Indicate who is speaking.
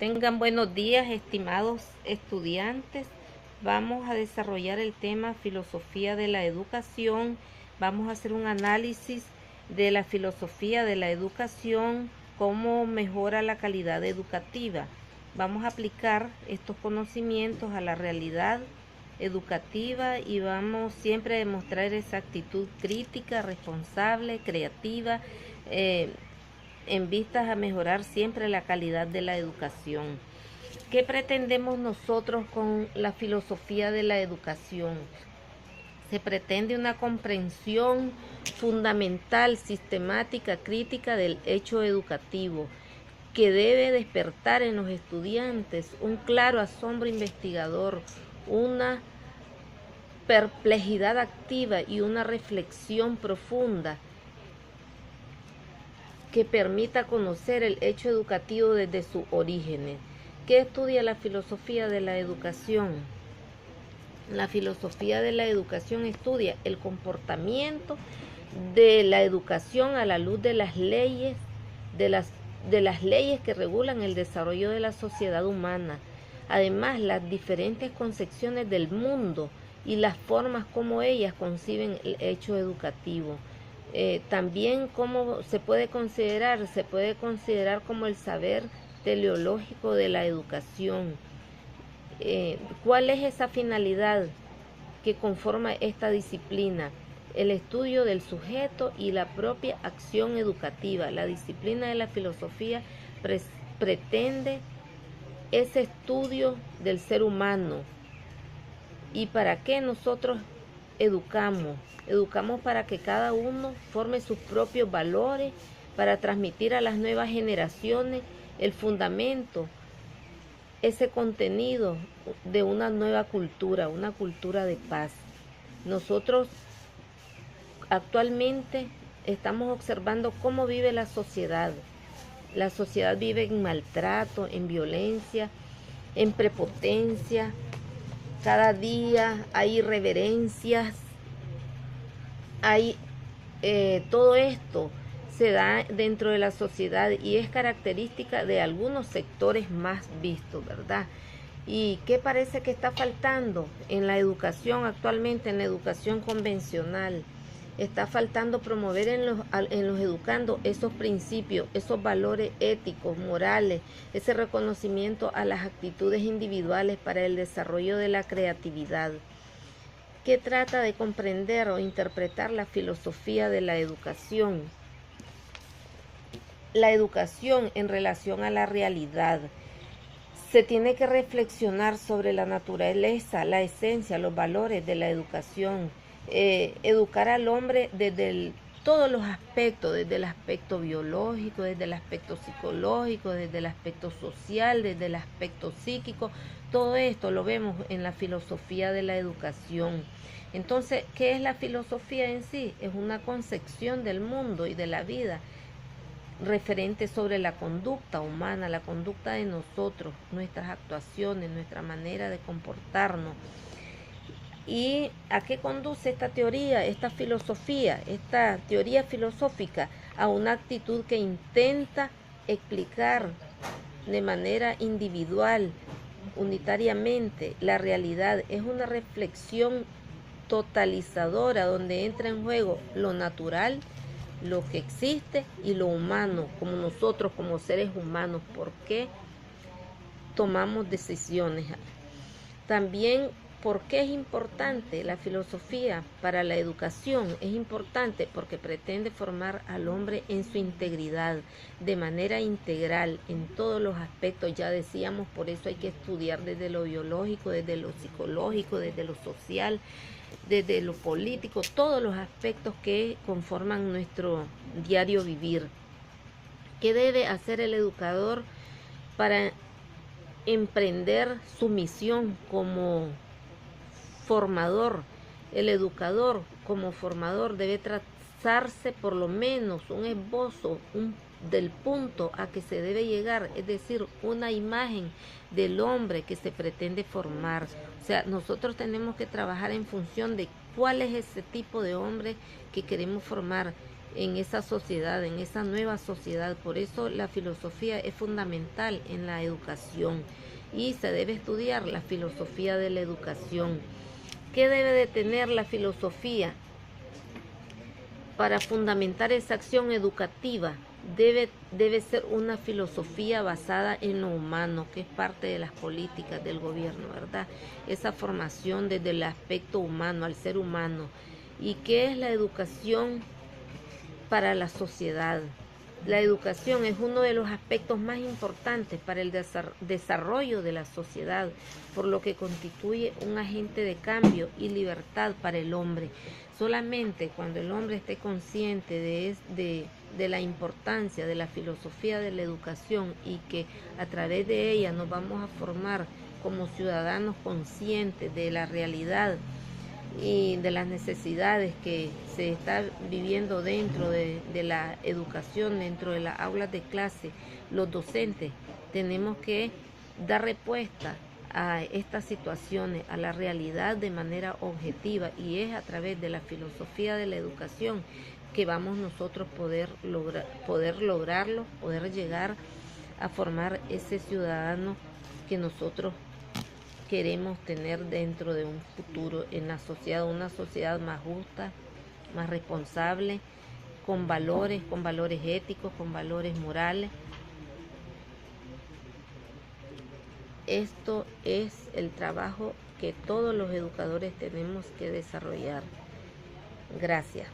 Speaker 1: Tengan buenos días, estimados estudiantes. Vamos a desarrollar el tema filosofía de la educación. Vamos a hacer un análisis de la filosofía de la educación, cómo mejora la calidad educativa. Vamos a aplicar estos conocimientos a la realidad educativa y vamos siempre a demostrar esa actitud crítica, responsable, creativa, en vistas a mejorar siempre la calidad de la educación. ¿Qué pretendemos nosotros con la filosofía de la educación? Se pretende una comprensión fundamental, sistemática, crítica del hecho educativo, que debe despertar en los estudiantes un claro asombro investigador, una perplejidad activa y una reflexión profunda que permita conocer el hecho educativo desde sus orígenes. ¿Qué estudia la filosofía de la educación? La filosofía de la educación estudia el comportamiento de la educación a la luz de las leyes, de las leyes que regulan el desarrollo de la sociedad humana. Además, las diferentes concepciones del mundo y las formas como ellas conciben el hecho educativo. También cómo se puede considerar como el saber teleológico de la educación. ¿Cuál es esa finalidad que conforma esta disciplina? El estudio del sujeto y la propia acción educativa. La disciplina de la filosofía pretende ese estudio del ser humano. ¿Y para qué nosotros educamos? Educamos para que cada uno forme sus propios valores, para transmitir a las nuevas generaciones el fundamento, ese contenido de una nueva cultura, una cultura de paz. Nosotros actualmente estamos observando cómo vive la sociedad. La sociedad vive en maltrato, en violencia, en prepotencia. Cada día hay irreverencias, hay todo esto se da dentro de la sociedad y es característica de algunos sectores más vistos, ¿verdad? ¿Y qué parece que está faltando en la educación actualmente, en la educación convencional? Está faltando promover en los educandos esos principios, esos valores éticos, morales, ese reconocimiento a las actitudes individuales para el desarrollo de la creatividad. ¿Qué trata de comprender o interpretar la filosofía de la educación? La educación en relación a la realidad. Se tiene que reflexionar sobre la naturaleza, la esencia, los valores de la educación. Educar al hombre desde todos los aspectos, desde el aspecto biológico, desde el aspecto psicológico, desde el aspecto social, desde el aspecto psíquico. Todo esto lo vemos en la filosofía de la educación. Entonces, ¿qué es la filosofía en sí? Es una concepción del mundo y de la vida referente sobre la conducta humana, la conducta de nosotros, nuestras actuaciones, nuestra manera de comportarnos. ¿Y a qué conduce esta teoría, esta filosofía, esta teoría filosófica? A una actitud que intenta explicar de manera individual, unitariamente, la realidad. Es una reflexión totalizadora donde entra en juego lo natural, lo que existe y lo humano, como nosotros como seres humanos, por qué tomamos decisiones. También, ¿por qué es importante la filosofía para la educación? Es importante porque pretende formar al hombre en su integridad, de manera integral, en todos los aspectos. Ya decíamos, por eso hay que estudiar desde lo biológico, desde lo psicológico, desde lo social, desde lo político, todos los aspectos que conforman nuestro diario vivir. ¿Qué debe hacer el educador para emprender su misión como formador? El educador como formador debe trazarse por lo menos un esbozo del punto a que se debe llegar, es decir, una imagen del hombre que se pretende formar. O sea, nosotros tenemos que trabajar en función de cuál es ese tipo de hombre que queremos formar. en esa sociedad, en esa nueva sociedad. Por eso la filosofía es fundamental en la educación y se debe estudiar la filosofía de la educación. ¿Qué debe de tener la filosofía para fundamentar esa acción educativa? Debe ser una filosofía basada en lo humano, que es parte de las políticas del gobierno, ¿verdad? Esa formación desde el aspecto humano, al ser humano. ¿Y qué es la educación para la sociedad? La educación es uno de los aspectos más importantes para el desarrollo de la sociedad, por lo que constituye un agente de cambio y libertad para el hombre. Solamente cuando el hombre esté consciente de la importancia de la filosofía de la educación y que a través de ella nos vamos a formar como ciudadanos conscientes de la realidad y de las necesidades que se está viviendo dentro de la educación, dentro de las aulas de clase, los docentes tenemos que dar respuesta a estas situaciones, a la realidad de manera objetiva, y es a través de la filosofía de la educación que vamos nosotros poder lograrlo, poder llegar a formar ese ciudadano que nosotros queremos tener dentro de un futuro en la sociedad, una sociedad más justa, más responsable, con valores éticos, con valores morales. Esto es el trabajo que todos los educadores tenemos que desarrollar. Gracias.